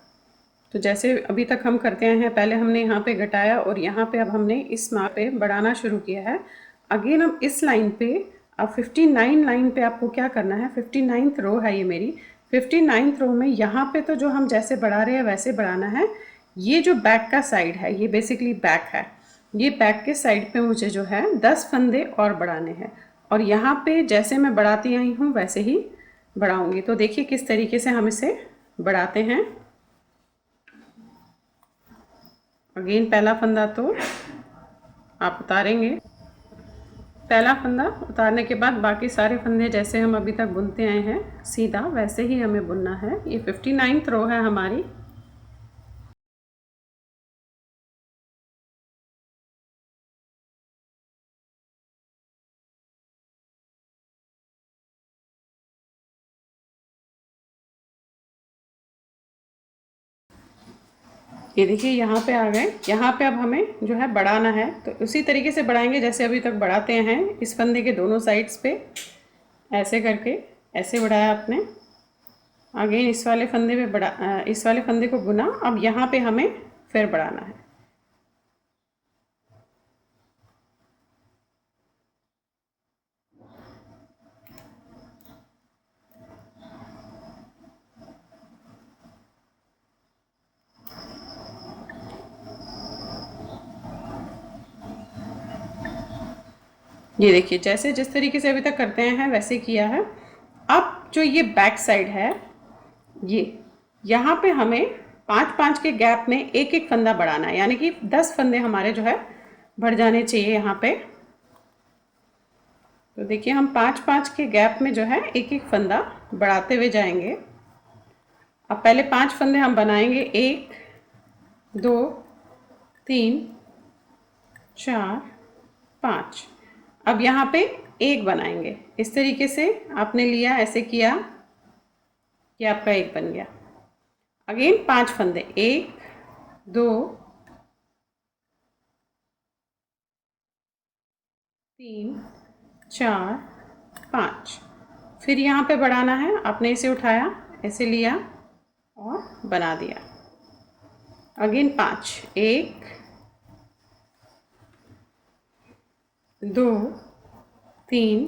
S1: तो जैसे अभी तक हम करते आए हैं, पहले हमने यहाँ पे घटाया और यहाँ पे अब हमने इस माप पे बढ़ाना शुरू किया है। अगेन अब इस लाइन पे, अब 59 लाइन पे आपको क्या करना है, 59th रो है ये मेरी, 59th रो में यहाँ पे तो जो हम जैसे बढ़ा रहे हैं वैसे बढ़ाना है। ये जो बैक का साइड है, ये बेसिकली बैक है, ये बैक के साइड पे मुझे जो है 10 फंदे और बढ़ाने हैं और यहाँ पे जैसे मैं बढ़ाती आई हूँ वैसे ही बढ़ाऊँगी। तो देखिए किस तरीके से हम इसे बढ़ाते हैं। अगेन पहला फंदा तो आप उतारेंगे, पहला फंदा उतारने के बाद बाकी सारे फंदे जैसे हम अभी तक बुनते आए हैं सीधा वैसे ही हमें बुनना है। ये 59th रो है हमारी। ये देखिए यहाँ पे आ गए, यहाँ पे अब हमें जो है बढ़ाना है तो उसी तरीके से बढ़ाएंगे जैसे अभी तक बढ़ाते हैं। इस फंदे के दोनों साइड्स पे ऐसे करके ऐसे बढ़ाया आपने। अगेन इस वाले फंदे पे इस वाले फंदे को बुना। अब यहाँ पे हमें फिर बढ़ाना है। ये देखिए जैसे जिस तरीके से अभी तक करते हैं वैसे किया है। अब जो ये बैक साइड है, ये यहाँ पे हमें 5-5 के गैप में एक एक फंदा बढ़ाना है, यानी कि 10 फंदे हमारे जो है बढ़ जाने चाहिए यहाँ पे। तो देखिए हम 5-5 के गैप में जो है एक एक फंदा बढ़ाते हुए जाएंगे। अब पहले 5 फंदे हम बनाएंगे, 1 2 3 4 5। अब यहाँ पे एक बनाएंगे, इस तरीके से आपने लिया, ऐसे किया कि आपका एक बन गया। अगेन 5 फंदे, 1 2 3 4 5। फिर यहाँ पे बढ़ाना है, आपने इसे उठाया, ऐसे लिया और बना दिया। अगेन 5, 1 2 3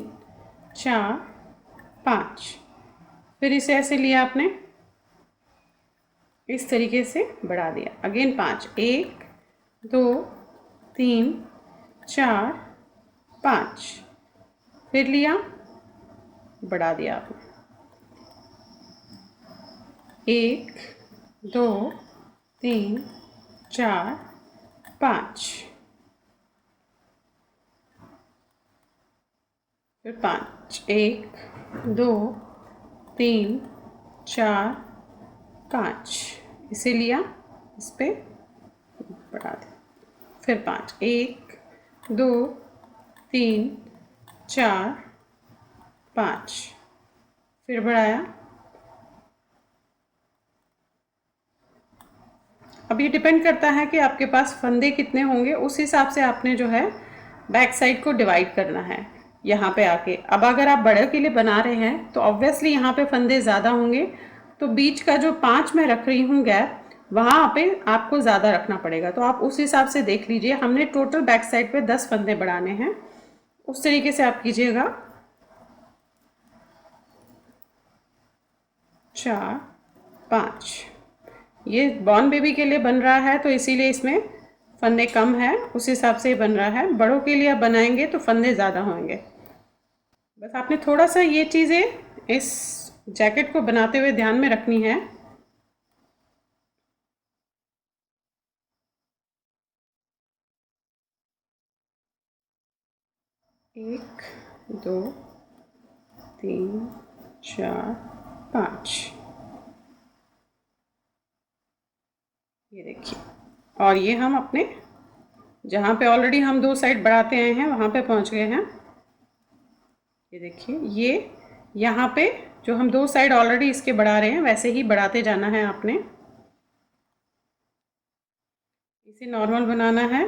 S1: 4 5। फिर इसे ऐसे लिया आपने, इस तरीके से बढ़ा दिया। अगेन 5, 1 2 3 4 5। फिर लिया, बढ़ा दिया आपने, 1 2 3 4 5। फिर 5, 1 2 3 4 5। इसे लिया, इस पे बढ़ा दिया। फिर 5, 1 2 3 4 5। फिर बढ़ाया। अब ये डिपेंड करता है कि आपके पास फंदे कितने होंगे, उस हिसाब से आपने जो है बैक साइड को डिवाइड करना है। यहाँ पे आके। अब अगर आप बड़े के लिए बना रहे हैं तो ऑब्वियसली यहाँ पे फंदे ज़्यादा होंगे, तो बीच का जो 5 मैं रख रही हूँ गैप, वहाँ पे आपको ज़्यादा रखना पड़ेगा। तो आप उस हिसाब से देख लीजिए। हमने टोटल बैक साइड पे 10 फंदे बढ़ाने हैं, उस तरीके से आप कीजिएगा। 4 5, ये बॉर्न बेबी के लिए बन रहा है तो इसीलिए इसमें फंदे कम है, उस हिसाब से बन रहा है। बड़ों के लिए आप बनाएंगे तो फंदे ज़्यादा होंगे। बस आपने थोड़ा सा ये चीज़ें इस जैकेट को बनाते हुए ध्यान में रखनी है। एक, दो, तीन, चार, 5, ये देखिए। और ये हम अपने जहाँ पे ऑलरेडी हम 2 साइड बढ़ाते आए हैं वहाँ पे पहुँच गए हैं। ये देखिए, ये यहाँ पे जो हम 2 साइड ऑलरेडी इसके बढ़ा रहे हैं वैसे ही बढ़ाते जाना है आपने। इसे नॉर्मल बनाना है।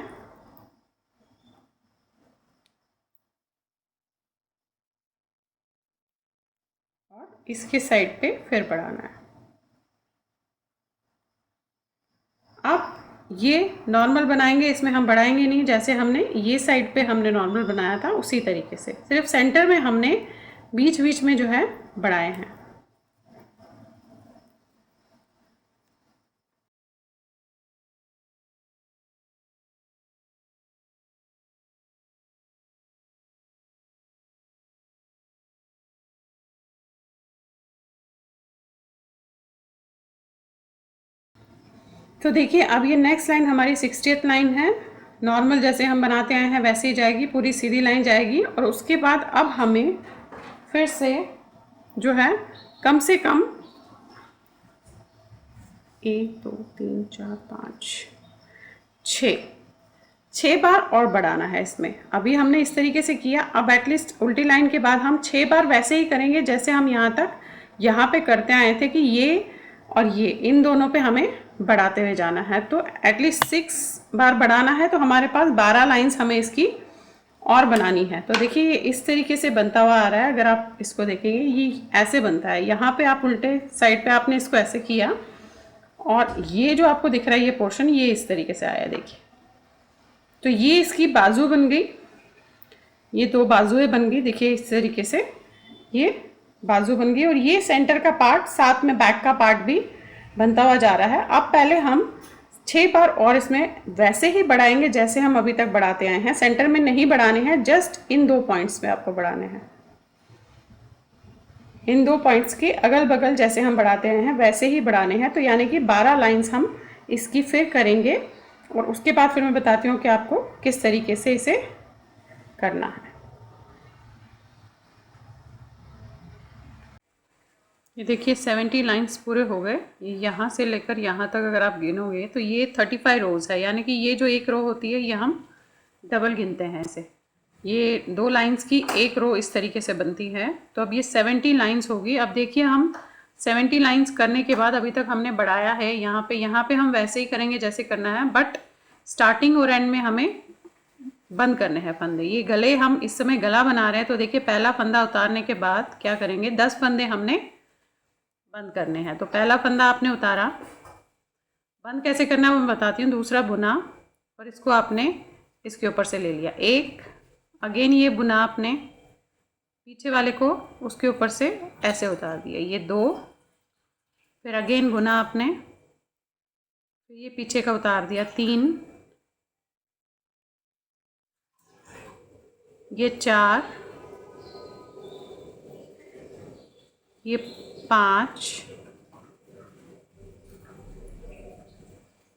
S1: और इसके साइड पे फिर बढ़ाना है। आप ये नॉर्मल बनाएंगे, इसमें हम बढ़ाएंगे नहीं। जैसे हमने ये साइड पे हमने नॉर्मल बनाया था उसी तरीके से, सिर्फ सेंटर में हमने बीच बीच में जो है बढ़ाए हैं। तो देखिए, अब ये नेक्स्ट लाइन हमारी 60th लाइन है। नॉर्मल जैसे हम बनाते आए हैं वैसे ही जाएगी, पूरी सीधी लाइन जाएगी। और उसके बाद अब हमें फिर से जो है कम से कम 1 2 3 4 5 6 बार और बढ़ाना है इसमें। अभी हमने इस तरीके से किया, अब एटलीस्ट उल्टी लाइन के बाद हम 6 बार वैसे ही करेंगे जैसे हम यहाँ पे करते आए थे कि ये और ये इन दोनों पे हमें बढ़ाते हुए जाना है। तो एटलीस्ट 6 बार बढ़ाना है, तो हमारे पास 12 लाइंस हमें इसकी और बनानी है। तो देखिए, ये इस तरीके से बनता हुआ आ रहा है। अगर आप इसको देखेंगे ये ऐसे बनता है। यहाँ पे आप उल्टे साइड पे आपने इसको ऐसे किया और ये जो आपको दिख रहा है ये पोर्शन, ये इस तरीके से आया। देखिए, तो ये इसकी बाजू बन गई, ये 2 बाजुएं बन गई। देखिए, इस तरीके से ये बाजू बन गई और ये सेंटर का पार्ट, साथ में बैक का पार्ट भी बनता हुआ जा रहा है। अब पहले हम 6 बार और इसमें वैसे ही बढ़ाएंगे जैसे हम अभी तक बढ़ाते आए हैं। सेंटर में नहीं बढ़ाने हैं, जस्ट इन 2 पॉइंट्स में आपको बढ़ाने हैं। इन 2 पॉइंट्स के अगल बगल जैसे हम बढ़ाते आए हैं वैसे ही बढ़ाने हैं। तो यानी कि 12 लाइंस हम इसकी फिर करेंगे और उसके बाद फिर मैं बताती हूँ कि आपको किस तरीके से इसे करना है। ये देखिए, 70 लाइंस पूरे हो गए। यहाँ से लेकर यहाँ तक अगर आप गिनोगे तो ये 35 रोज़ है। यानी कि ये जो एक रो होती है ये हम डबल गिनते हैं इसे। ये 2 लाइंस की एक रो इस तरीके से बनती है। तो अब ये 70 लाइंस होगी। अब देखिए, हम 70 लाइंस करने के बाद अभी तक हमने बढ़ाया है यहाँ पे हम वैसे ही करेंगे जैसे करना है, बट स्टार्टिंग और एंड में हमें बंद करने हैं फंदे। ये गले, हम इस समय गला बना रहे हैं। तो देखिए, पहला फंदा उतारने के बाद क्या करेंगे, 10 फंदे हमने बंद करने हैं। तो पहला फंदा आपने उतारा, बंद कैसे करना है वो मैं बताती हूँ। दूसरा बुना और इसको आपने इसके ऊपर से ले लिया। एक, अगेन ये बुना आपने, पीछे वाले को उसके ऊपर से ऐसे उतार दिया। ये 2, फिर अगेन बुना आपने, फिर ये पीछे का उतार दिया। 3, ये 4, ये 5,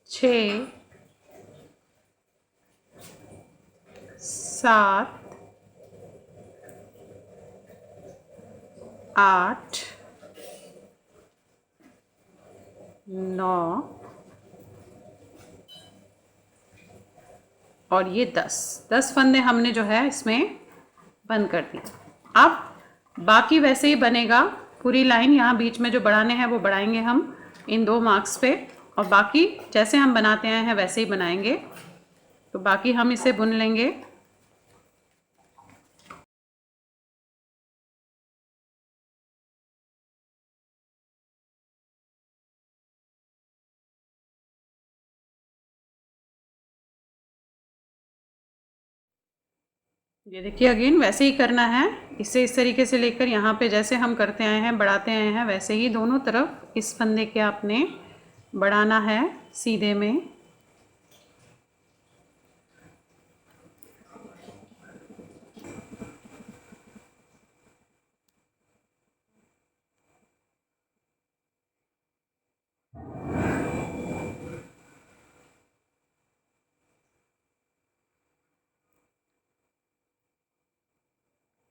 S1: 6, 7, 8, 9 और ये 10 फंदे हमने जो है इसमें बंद कर दिए। अब बाकी वैसे ही बनेगा पूरी लाइन। यहाँ बीच में जो बढ़ाने हैं वो बढ़ाएंगे हम इन 2 मार्क्स पे, और बाकी जैसे हम बनाते आए हैं वैसे ही बनाएंगे। तो बाकी हम इसे बुन लेंगे। ये देखिए अगेन वैसे ही करना है, इसे इस तरीके से लेकर यहाँ पे जैसे हम करते आए हैं, बढ़ाते आए हैं, वैसे ही दोनों तरफ इस फंदे के आपने बढ़ाना है सीधे में।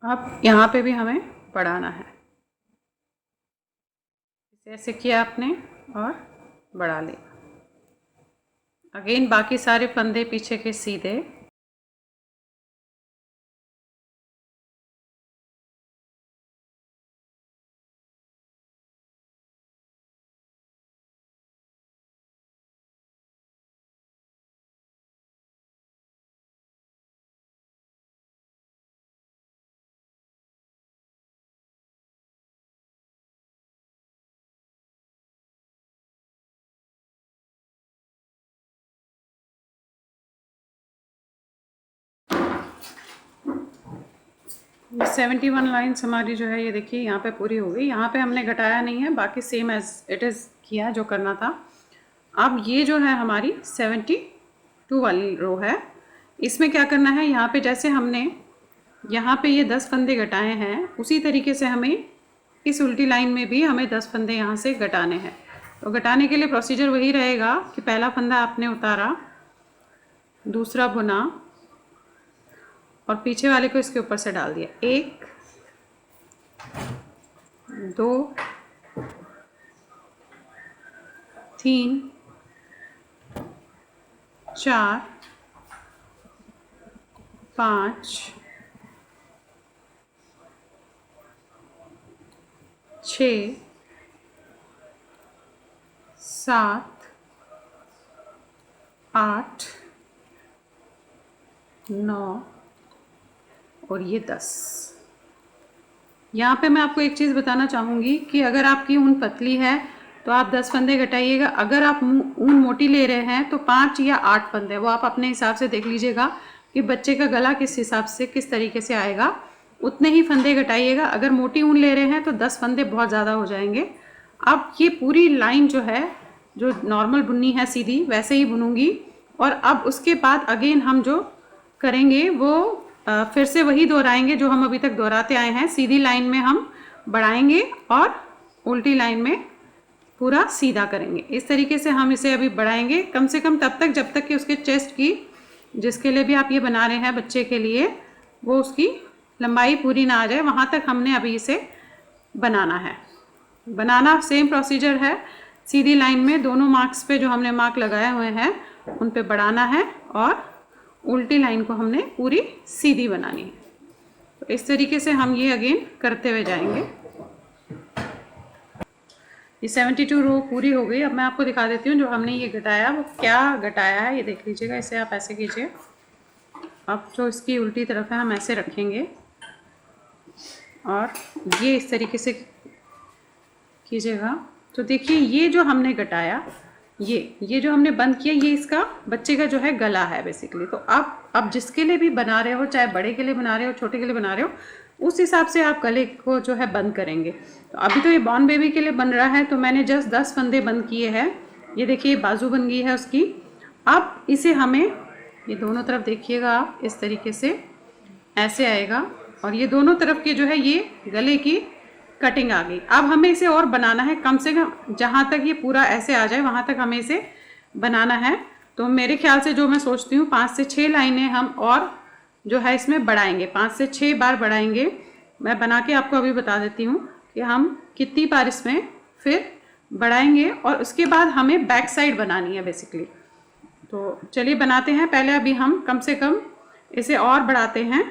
S1: अब यहाँ पे भी हमें बढ़ाना है, ऐसे किया आपने और बढ़ा लिया। अगेन बाकी सारे फंदे पीछे के सीधे। ये 71 लाइन्स हमारी जो है ये देखिए यहाँ पे पूरी हो गई। यहाँ पे हमने घटाया नहीं है, बाकी सेम एज इट इज़ किया जो करना था। अब ये जो है हमारी 72 वाली रो है, इसमें क्या करना है, यहाँ पे जैसे हमने यहाँ पे ये 10 फंदे घटाए हैं, उसी तरीके से हमें इस उल्टी लाइन में भी हमें 10 फंदे यहाँ से घटाने हैं। तो घटाने के लिए प्रोसीजर वही रहेगा कि पहला फंदा आपने उतारा, दूसरा बुना और पीछे वाले को इसके ऊपर से डाल दिया। 1 2 3 4 5 6 7 8 9 और ये 10। यहाँ पे मैं आपको एक चीज़ बताना चाहूँगी कि अगर आपकी ऊन पतली है तो आप 10 फंदे घटाइएगा। अगर आप ऊन मोटी ले रहे हैं तो 5 या 8 फंदे, वो आप अपने हिसाब से देख लीजिएगा कि बच्चे का गला किस हिसाब से किस तरीके से आएगा, उतने ही फंदे घटाइएगा। अगर मोटी ऊन ले रहे हैं तो 10 फंदे बहुत ज़्यादा हो जाएंगे। अब ये पूरी लाइन जो है, जो नॉर्मल बुननी है सीधी, वैसे ही बुनूंगी। और अब उसके बाद अगेन हम जो करेंगे वो फिर से वही दोहराएंगे जो हम अभी तक दोहराते आए हैं। सीधी लाइन में हम बढ़ाएंगे और उल्टी लाइन में पूरा सीधा करेंगे। इस तरीके से हम इसे अभी बढ़ाएंगे कम से कम तब तक जब तक कि उसके चेस्ट की, जिसके लिए भी आप ये बना रहे हैं बच्चे के लिए, वो उसकी लंबाई पूरी ना आ जाए, वहाँ तक हमने अभी इसे बनाना है। बनाना सेम प्रोसीजर है, सीधी लाइन में दोनों मार्क्स पे जो हमने मार्क लगाए हुए हैं उन पे बढ़ाना है और उल्टी लाइन को हमने पूरी सीधी बनानी है। तो इस तरीके से हम ये अगेन करते हुए जाएंगे। ये 72 रो पूरी हो गई। अब मैं आपको दिखा देती हूँ जो हमने ये घटाया वो क्या घटाया है, ये देख लीजिएगा। इसे आप ऐसे कीजिए, अब जो इसकी उल्टी तरफ है हम ऐसे रखेंगे और ये इस तरीके से कीजिएगा। तो देखिए ये जो हमने घटाया, ये जो हमने बंद किया, ये इसका बच्चे का जो है गला है बेसिकली। तो आप अब जिसके लिए भी बना रहे हो, चाहे बड़े के लिए बना रहे हो छोटे के लिए बना रहे हो, उस हिसाब से आप गले को जो है बंद करेंगे। तो अभी तो ये बॉर्न बेबी के लिए बन रहा है, तो मैंने जस्ट 10 फंदे बंद किए हैं। ये देखिए बाजू बन गई है उसकी। अब इसे हमें ये दोनों तरफ देखिएगा आप, इस तरीके से ऐसे आएगा और ये दोनों तरफ के जो है ये गले की कटिंग आ गई। अब हमें इसे और बनाना है, कम से कम जहाँ तक ये पूरा ऐसे आ जाए वहाँ तक हमें इसे बनाना है। तो मेरे ख्याल से जो मैं सोचती हूँ 5 से 6 लाइनें हम और जो है इसमें बढ़ाएंगे, 5 से 6 बार बढ़ाएंगे। मैं बना के आपको अभी बता देती हूँ कि हम कितनी बार इसमें फिर बढ़ाएंगे और उसके बाद हमें बैक साइड बनानी है बेसिकली। तो चलिए बनाते हैं। पहले अभी हम कम से कम इसे और बढ़ाते हैं,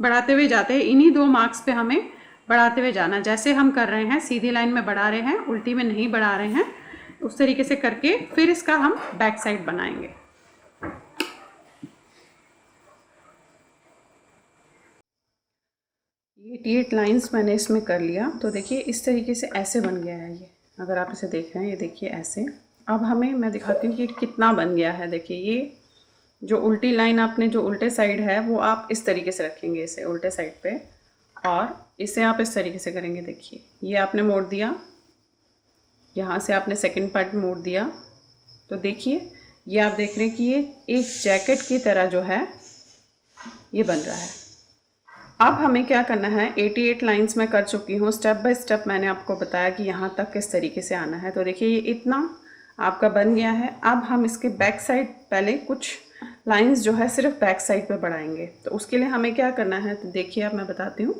S1: बढ़ाते हुए जाते हैं। इन्हीं 2 मार्क्स पे हमें बढ़ाते हुए जाना, जैसे हम कर रहे हैं सीधी लाइन में बढ़ा रहे हैं, उल्टी में नहीं बढ़ा रहे हैं, उस तरीके से करके फिर इसका हम बैक साइड बनाएंगे। ये 8 लाइंस मैंने इसमें कर लिया। तो देखिए इस तरीके से ऐसे बन गया है ये, अगर आप इसे देख रहे हैं, ये देखिए ऐसे। अब हमें मैं दिखाती हूँ कि कितना बन गया है। देखिए ये जो उल्टी लाइन आपने जो उल्टे साइड है वो आप इस तरीके से रखेंगे, इसे उल्टे साइड पे, और इसे आप इस तरीके से करेंगे। देखिए ये आपने मोड़ दिया, यहाँ से आपने सेकंड पार्ट मोड़ दिया, तो देखिए ये आप देख रहे हैं कि ये एक जैकेट की तरह जो है ये बन रहा है। अब हमें क्या करना है, 88 लाइंस मैं कर चुकी हूँ, स्टेप बाय स्टेप मैंने आपको बताया कि यहाँ तक किस तरीके से आना है। तो देखिए ये इतना आपका बन गया है। अब हम इसके बैक साइड पहले कुछ लाइंस जो है सिर्फ बैक साइड पे बढ़ाएंगे। तो उसके लिए हमें क्या करना है, तो देखिए अब मैं बताती हूँ।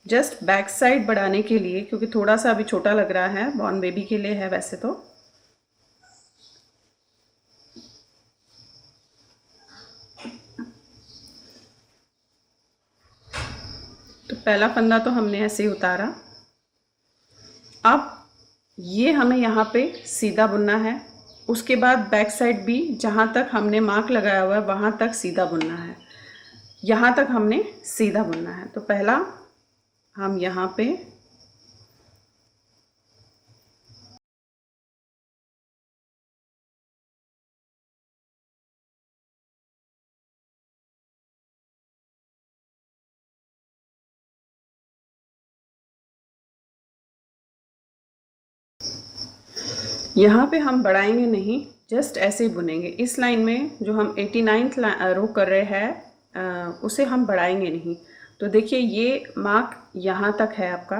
S1: जस्ट बैक साइड बढ़ाने के लिए, क्योंकि थोड़ा सा अभी छोटा लग रहा है, बॉर्न बेबी के लिए है वैसे तो पहला फंदा तो हमने ऐसे ही उतारा। अब ये हमें यहाँ पे सीधा बुनना है, उसके बाद बैक साइड भी जहाँ तक हमने मार्क लगाया हुआ है वहाँ तक सीधा बुनना है, यहाँ तक हमने सीधा बुनना है। तो पहला हम यहाँ पे यहाँ पे हम बढ़ाएंगे नहीं, जस्ट ऐसे ही बुनेंगे। इस लाइन में जो हम 89th रो कर रहे हैं उसे हम बढ़ाएंगे नहीं। तो देखिए ये मार्क यहाँ तक है आपका,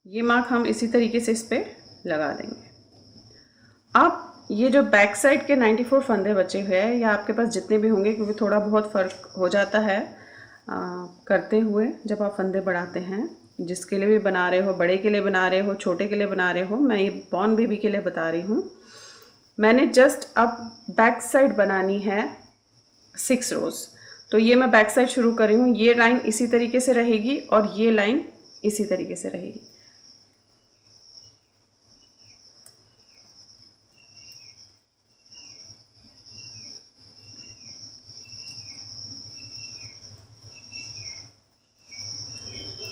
S1: ये मार्क हम इसी तरीके से इस पर लगा देंगे। अब ये जो बैक साइड के 94 फंदे बचे हुए हैं, या आपके पास जितने भी होंगे, क्योंकि थोड़ा बहुत फ़र्क हो जाता है करते हुए जब आप फंदे बढ़ाते हैं। जिसके लिए भी बना रहे हो, बड़े के लिए बना रहे हो, छोटे के लिए बना रहे हो, मैं ये बॉर्न बेबी के लिए बता रही हूँ। मैंने जस्ट अब बैक साइड बनानी है 6 रोज़। तो ये मैं बैक साइड शुरू कर रही हूँ। ये लाइन इसी तरीके से रहेगी और ये लाइन इसी तरीके से रहेगी।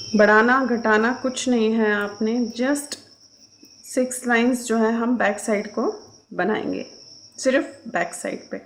S1: बढ़ाना घटाना कुछ नहीं है, आपने जस्ट 6 लाइंस जो है हम बैक साइड को बनाएंगे, सिर्फ बैक साइड पे।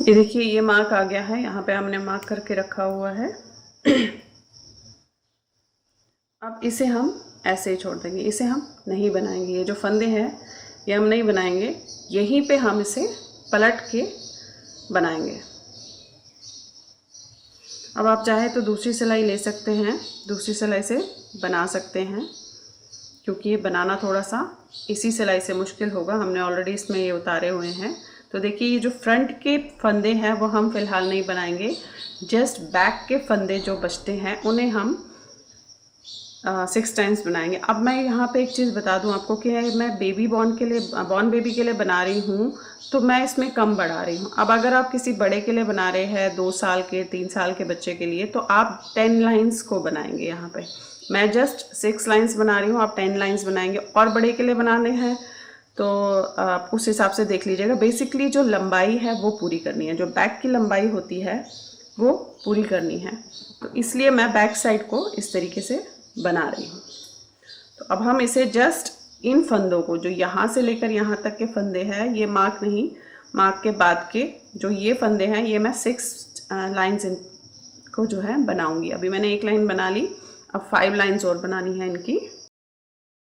S1: ये देखिए ये मार्क आ गया है, यहाँ पे हमने मार्क करके रखा हुआ है। अब इसे हम ऐसे ही छोड़ देंगे, इसे हम नहीं बनाएंगे। ये जो फंदे हैं ये हम नहीं बनाएंगे, यहीं पे हम इसे पलट के बनाएंगे। अब आप चाहे तो दूसरी सिलाई ले सकते हैं, दूसरी सिलाई से बना सकते हैं, क्योंकि ये बनाना थोड़ा सा इसी सिलाई से मुश्किल होगा। हमने ऑलरेडी इसमें ये उतारे हुए हैं। तो देखिए ये जो फ्रंट के फंदे हैं वो हम फ़िलहाल नहीं बनाएंगे, जस्ट बैक के फंदे जो बचते हैं उन्हें हम 6 टाइम्स बनाएंगे। अब मैं यहाँ पे एक चीज़ बता दूँ आपको कि मैं बेबी बॉर्न बेबी के लिए बना रही हूँ, तो मैं इसमें कम बढ़ा रही हूँ। अब अगर आप किसी बड़े के लिए बना रहे हैं, 2 साल के 3 साल के बच्चे के लिए, तो आप 10 लाइन्स को बनाएंगे। यहाँ पे मैं जस्ट 6 लाइन्स बना रही हूँ, आप 10 लाइन्स बनाएंगे। और बड़े के लिए बनाने हैं तो आप उस हिसाब से देख लीजिएगा। बेसिकली जो लंबाई है वो पूरी करनी है, जो बैक की लंबाई होती है वो पूरी करनी है। तो इसलिए मैं बैक साइड को इस तरीके से बना रही हूँ। तो अब हम इसे जस्ट इन फंदों को, जो यहाँ से लेकर यहाँ तक के फंदे हैं, ये मार्क नहीं, मार्क के बाद के जो ये फंदे हैं, ये मैं 6 लाइन्स इनको जो है बनाऊँगी। अभी मैंने 1 लाइन बना ली, अब 5 लाइन्स और बनानी है इनकी।